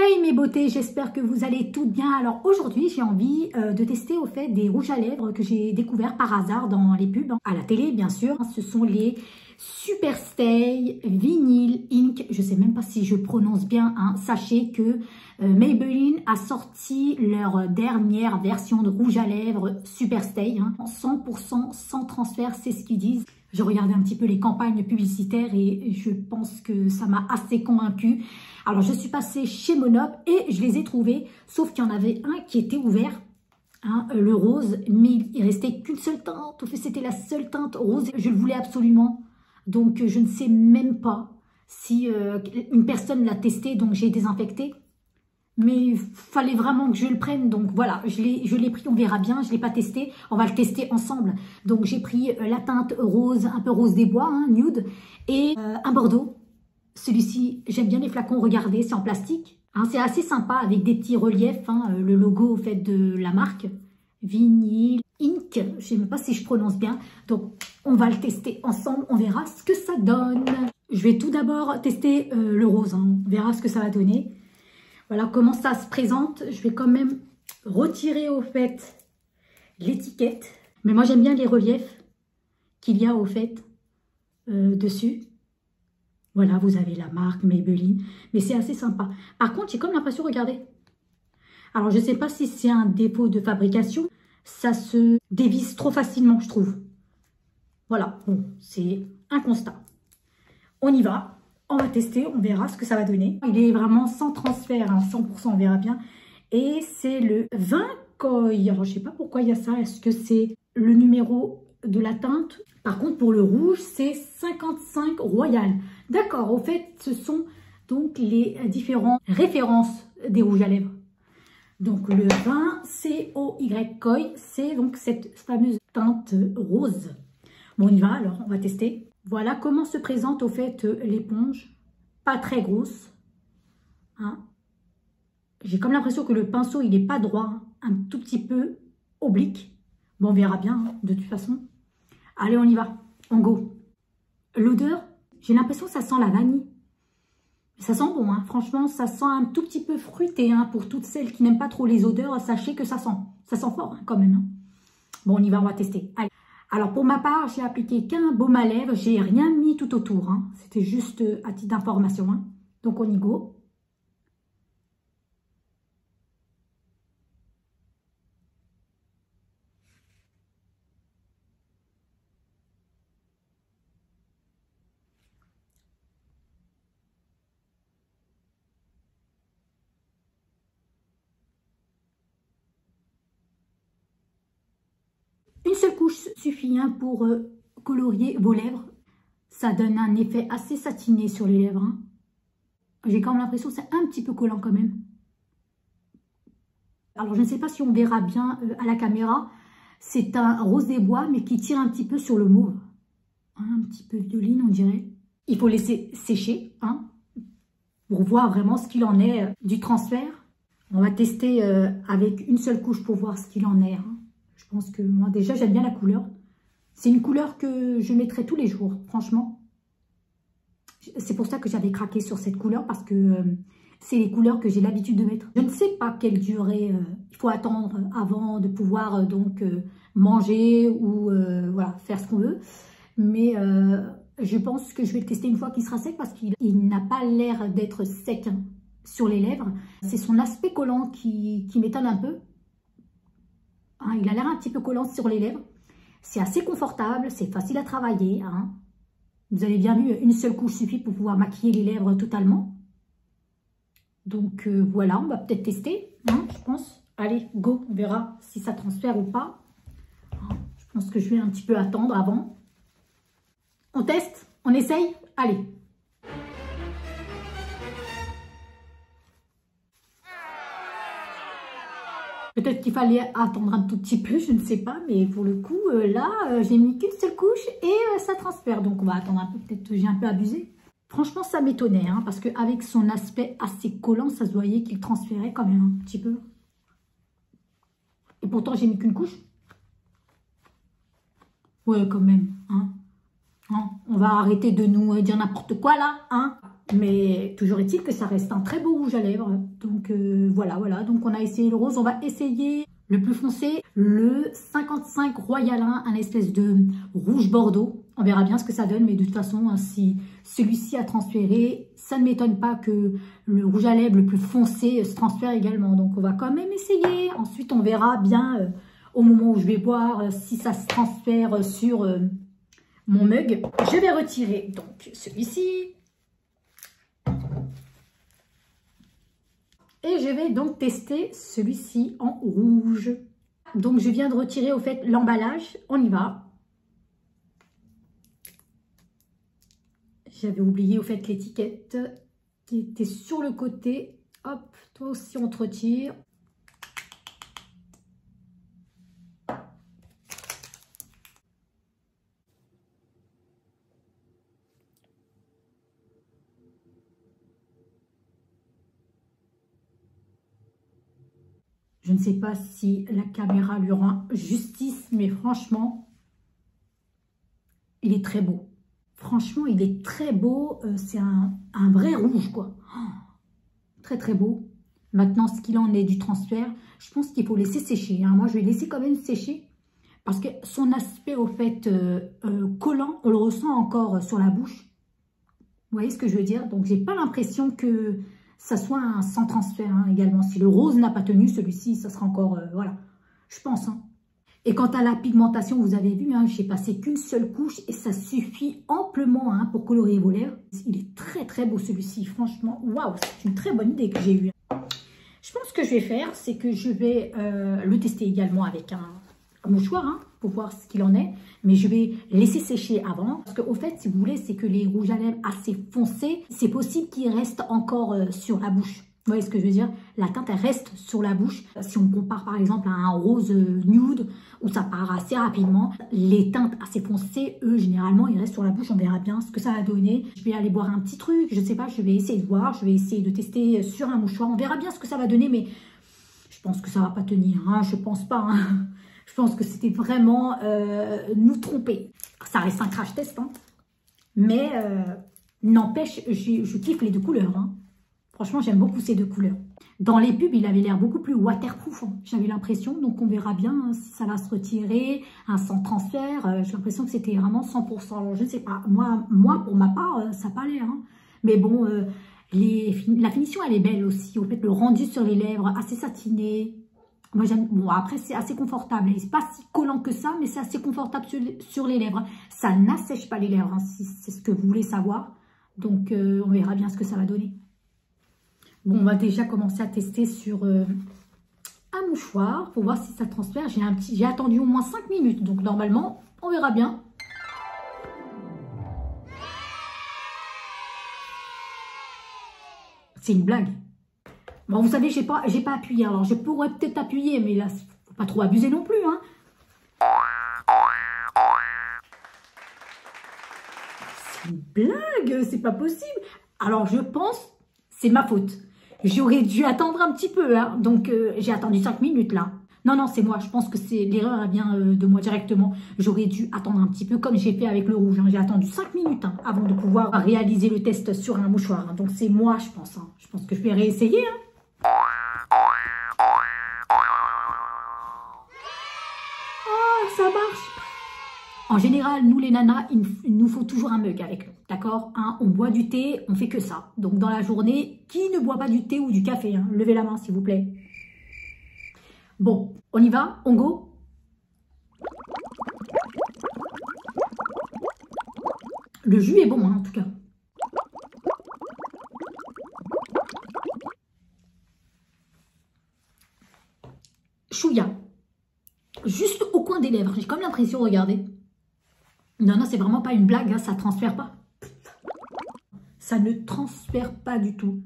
Hey mes beautés, j'espère que vous allez toutes bien. Alors aujourd'hui, j'ai envie de tester au fait des rouges à lèvres que j'ai découvert par hasard dans les pubs, à la télé bien sûr. Ce sont les Superstay Vinyl Ink. Je sais même pas si je prononce bien. Hein. Sachez que Maybelline a sorti leur dernière version de rouge à lèvres Superstay. Hein. 100% sans transfert, c'est ce qu'ils disent. J'ai regardé un petit peu les campagnes publicitaires et je pense que ça m'a assez convaincue. Alors, je suis passée chez Monop et je les ai trouvés, sauf qu'il y en avait un qui était ouvert, hein, le rose, mais il restait qu'une seule teinte. En fait, c'était la seule teinte rose. Je le voulais absolument. Donc, je ne sais même pas si une personne l'a testé, donc j'ai désinfecté. Mais il fallait vraiment que je le prenne. Donc voilà, je l'ai pris, on verra bien. Je ne l'ai pas testé, on va le tester ensemble. Donc j'ai pris la teinte rose, un peu rose des bois, hein, nude, et un bordeaux. Celui-ci, j'aime bien les flacons, regardez, c'est en plastique. Hein, c'est assez sympa avec des petits reliefs, hein, le logo au fait de la marque. Vinyl Ink, je ne sais même pas si je prononce bien. Donc on va le tester ensemble, on verra ce que ça donne. Je vais tout d'abord tester le rose, hein, on verra ce que ça va donner. Voilà comment ça se présente. Je vais quand même retirer au fait l'étiquette. Mais moi j'aime bien les reliefs qu'il y a au fait dessus. Voilà, vous avez la marque Maybelline. Mais c'est assez sympa. Par contre, j'ai comme l'impression, regardez. Alors je ne sais pas si c'est un défaut de fabrication. Ça se dévisse trop facilement, je trouve. Voilà, bon, c'est un constat. On y va. On va tester, on verra ce que ça va donner. Il est vraiment sans transfert, hein, 100%, on verra bien. Et c'est le 20 Koi. Alors, je ne sais pas pourquoi il y a ça. Est-ce que c'est le numéro de la teinte? Par contre, pour le rouge, c'est 55 Royal. D'accord, au fait, ce sont donc les différentes références des rouges à lèvres. Donc, le 20 COY Koi, c'est donc cette fameuse teinte rose. Bon, on y va, alors, on va tester. Voilà comment se présente au fait l'éponge, pas très grosse. Hein. J'ai comme l'impression que le pinceau, il n'est pas droit, hein, un tout petit peu oblique. Bon, on verra bien, hein, de toute façon. Allez, on y va, on go. L'odeur, j'ai l'impression que ça sent la vanille. Ça sent bon, hein. Franchement, ça sent un tout petit peu fruité. Hein. Pour toutes celles qui n'aiment pas trop les odeurs, sachez que ça sent fort hein, quand même. Hein. Bon, on y va, on va tester. Allez. Alors, pour ma part, j'ai appliqué qu'un baume à lèvres. J'ai rien mis tout autour. Hein. C'était juste à titre d'information. Hein. Donc, on y go. Une seule couche suffit hein, pour colorier vos lèvres. Ça donne un effet assez satiné sur les lèvres. Hein. J'ai quand même l'impression que c'est un petit peu collant quand même. Alors, je ne sais pas si on verra bien à la caméra. C'est un rose des bois, mais qui tire un petit peu sur le mauve. Hein, un petit peu violine, on dirait. Il faut laisser sécher hein, pour voir vraiment ce qu'il en est du transfert. On va tester avec une seule couche pour voir ce qu'il en est. Hein. Je pense que moi, déjà, j'aime bien la couleur. C'est une couleur que je mettrai tous les jours, franchement. C'est pour ça que j'avais craqué sur cette couleur, parce que c'est les couleurs que j'ai l'habitude de mettre. Je ne sais pas quelle durée il faut attendre avant de pouvoir donc manger ou voilà, faire ce qu'on veut. Mais je pense que je vais le tester une fois qu'il sera sec, parce qu'il n'a pas l'air d'être sec hein, sur les lèvres. C'est son aspect collant qui m'étonne un peu. Hein, il a l'air un petit peu collant sur les lèvres. C'est assez confortable, c'est facile à travailler. Hein. Vous avez bien vu, une seule couche suffit pour pouvoir maquiller les lèvres totalement. Donc voilà, on va peut-être tester, hein, je pense. Allez, go, on verra si ça transfère ou pas. Hein, je pense que je vais un petit peu attendre avant. On teste, on essaye, allez. Peut-être qu'il fallait attendre un tout petit peu, je ne sais pas. Mais pour le coup, là, j'ai mis qu'une seule couche et ça transfère. Donc, on va attendre un peu. Peut-être que j'ai un peu abusé. Franchement, ça m'étonnait. Hein, parce qu'avec son aspect assez collant, ça se voyait qu'il transférait quand même un petit peu. Et pourtant, j'ai mis qu'une couche. Ouais, quand même. Hein. Hein, on va arrêter de nous dire n'importe quoi là. Hein. Mais toujours est-il que ça reste un très beau rouge à lèvres. Donc voilà. Donc on a essayé le rose. On va essayer le plus foncé, le 55 Royalin, un espèce de rouge bordeaux. On verra bien ce que ça donne. Mais de toute façon, si celui-ci a transféré, ça ne m'étonne pas que le rouge à lèvres le plus foncé se transfère également. Donc on va quand même essayer. Ensuite, on verra bien au moment où je vais boire si ça se transfère sur mon mug. Je vais retirer donc celui-ci. Et je vais donc tester celui-ci en rouge. Donc je viens de retirer au fait l'emballage. On y va. J'avais oublié au fait l'étiquette qui était sur le côté. Hop, toi aussi on te retire. Je ne sais pas si la caméra lui rend justice, mais franchement, il est très beau. Franchement, il est très beau. C'est un vrai rouge, quoi. Oh, très, très beau. Maintenant, ce qu'il en est du transfert, je pense qu'il faut laisser sécher. Hein. Moi, je vais laisser quand même sécher. Parce que son aspect, au fait, collant, on le ressent encore sur la bouche. Vous voyez ce que je veux dire? Donc, j'ai pas l'impression que ça soit un sans transfert hein, également. Si le rose n'a pas tenu, celui-ci, ça sera encore... voilà, je pense. Hein. Et quant à la pigmentation, vous avez vu, hein, j'ai passé qu'une seule couche et ça suffit amplement hein, pour colorer vos lèvres. Il est très très beau celui-ci, franchement. Waouh, c'est une très bonne idée que j'ai eue. Je pense que je vais faire, c'est que je vais le tester également avec un mouchoir hein, pour voir ce qu'il en est. Mais je vais laisser sécher avant. Parce qu'au fait, si vous voulez, c'est que les rouges à lèvres assez foncés, c'est possible qu'ils restent encore sur la bouche. Vous voyez ce que je veux dire? La teinte, elle reste sur la bouche. Si on compare par exemple à un rose nude, où ça part assez rapidement, les teintes assez foncées, eux, généralement, ils restent sur la bouche. On verra bien ce que ça va donner. Je vais aller boire un petit truc, je sais pas, je vais essayer de voir. Je vais essayer de tester sur un mouchoir. On verra bien ce que ça va donner, mais je pense que ça va pas tenir. Hein, je pense pas. Hein. Je pense que c'était vraiment nous tromper. Ça reste un crash test, hein. Mais n'empêche, je kiffe les deux couleurs. Hein. Franchement, j'aime beaucoup ces deux couleurs. Dans les pubs, il avait l'air beaucoup plus waterproof. Hein. J'avais l'impression, donc on verra bien hein, si ça va se retirer, un sans transfert. J'ai l'impression que c'était vraiment 100%. Alors, je ne sais pas. Moi, pour ma part, ça n'a pas l'air. Hein. Mais bon, la finition, elle est belle aussi. En fait, le rendu sur les lèvres, assez satiné. Moi, j'aime. Bon, après, c'est assez confortable. C'est pas si collant que ça, mais c'est assez confortable sur les lèvres. Ça n'assèche pas les lèvres, hein, si c'est ce que vous voulez savoir. Donc, on verra bien ce que ça va donner. Bon, on va déjà commencer à tester sur un mouchoir pour voir si ça transfère. J'ai attendu au moins 5 minutes, donc normalement, on verra bien. C'est une blague. Bon, vous savez, j'ai pas appuyé. Alors, je pourrais peut-être appuyer, mais là, faut pas trop abuser non plus, hein. C'est une blague, c'est pas possible. Alors, je pense, c'est ma faute. J'aurais dû attendre un petit peu, hein. Donc j'ai attendu 5 minutes là. Non, c'est moi, je pense que l'erreur elle vient de moi directement. J'aurais dû attendre un petit peu comme j'ai fait avec le rouge. Hein. J'ai attendu 5 minutes hein, avant de pouvoir réaliser le test sur un mouchoir. Hein. Donc c'est moi, je pense. Hein. Je pense que je vais réessayer. Hein. Oh, ça marche. En général, nous les nanas, il nous faut toujours un mug avec nous, d'accord hein? On boit du thé, on fait que ça. Donc dans la journée, qui ne boit pas du thé ou du café hein? Levez la main s'il vous plaît. Bon, on y va? On go? Le jus est bon hein, en tout cas. Chouïa. Juste au coin des lèvres. J'ai comme l'impression, regardez. Non, c'est vraiment pas une blague, hein, ça ne transfère pas. Ça ne transfère pas du tout.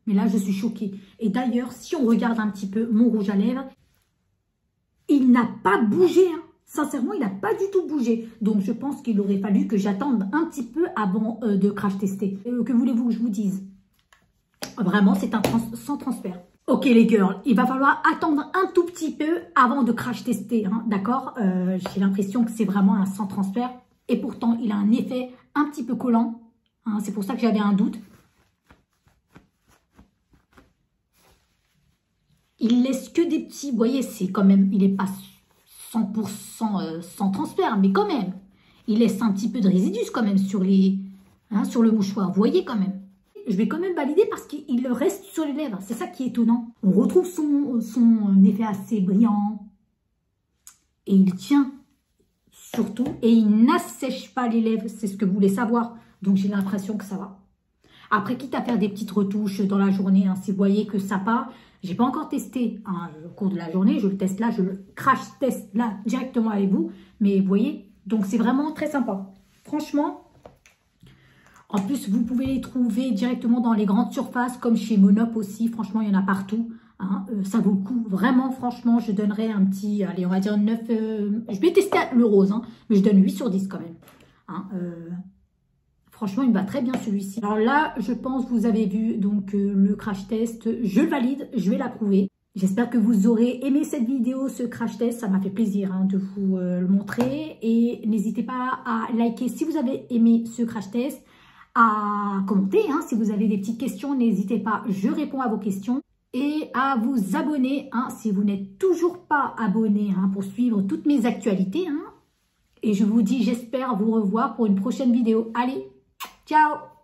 Mais là, je suis choquée. Et d'ailleurs, si on regarde un petit peu mon rouge à lèvres, il n'a pas bougé. Hein. Sincèrement, il n'a pas du tout bougé. Donc, je pense qu'il aurait fallu que j'attende un petit peu avant de crash tester. Que voulez-vous que je vous dise? Vraiment, c'est un sans transfert. Ok les girls, il va falloir attendre un tout petit peu avant de crash tester, hein, d'accord? J'ai l'impression que c'est vraiment un sans transfert et pourtant il a un effet un petit peu collant. Hein, c'est pour ça que j'avais un doute. Il laisse que des petits, vous voyez, c'est quand même, il n'est pas 100% sans transfert, mais quand même, il laisse un petit peu de résidus quand même sur les, hein, sur le mouchoir, vous voyez quand même. Je vais quand même valider parce qu'il reste sur les lèvres, c'est ça qui est étonnant. On retrouve son effet assez brillant et il tient surtout et il n'assèche pas les lèvres, c'est ce que vous voulez savoir, donc j'ai l'impression que ça va. Après, quitte à faire des petites retouches dans la journée, hein, si vous voyez que ça part, j'ai pas encore testé hein, au cours de la journée, je le teste là, je le crash teste là directement avec vous, mais vous voyez, donc c'est vraiment très sympa. Franchement, en plus vous pouvez les trouver directement dans les grandes surfaces comme chez Monop aussi, franchement il y en a partout, hein, ça vaut le coup, vraiment franchement je donnerais un petit, allez on va dire 9, je vais tester le rose, hein, mais je donne 8 sur 10 quand même. Hein, franchement, il me va très bien celui-ci. Alors là, je pense que vous avez vu donc le crash test. Je le valide, je vais l'approuver. J'espère que vous aurez aimé cette vidéo, ce crash test. Ça m'a fait plaisir hein, de vous le montrer. Et n'hésitez pas à liker si vous avez aimé ce crash test. À commenter hein, si vous avez des petites questions. N'hésitez pas, je réponds à vos questions. Et à vous abonner hein, si vous n'êtes toujours pas abonné hein, pour suivre toutes mes actualités. Hein. Et je vous dis, j'espère vous revoir pour une prochaine vidéo. Allez! Ciao!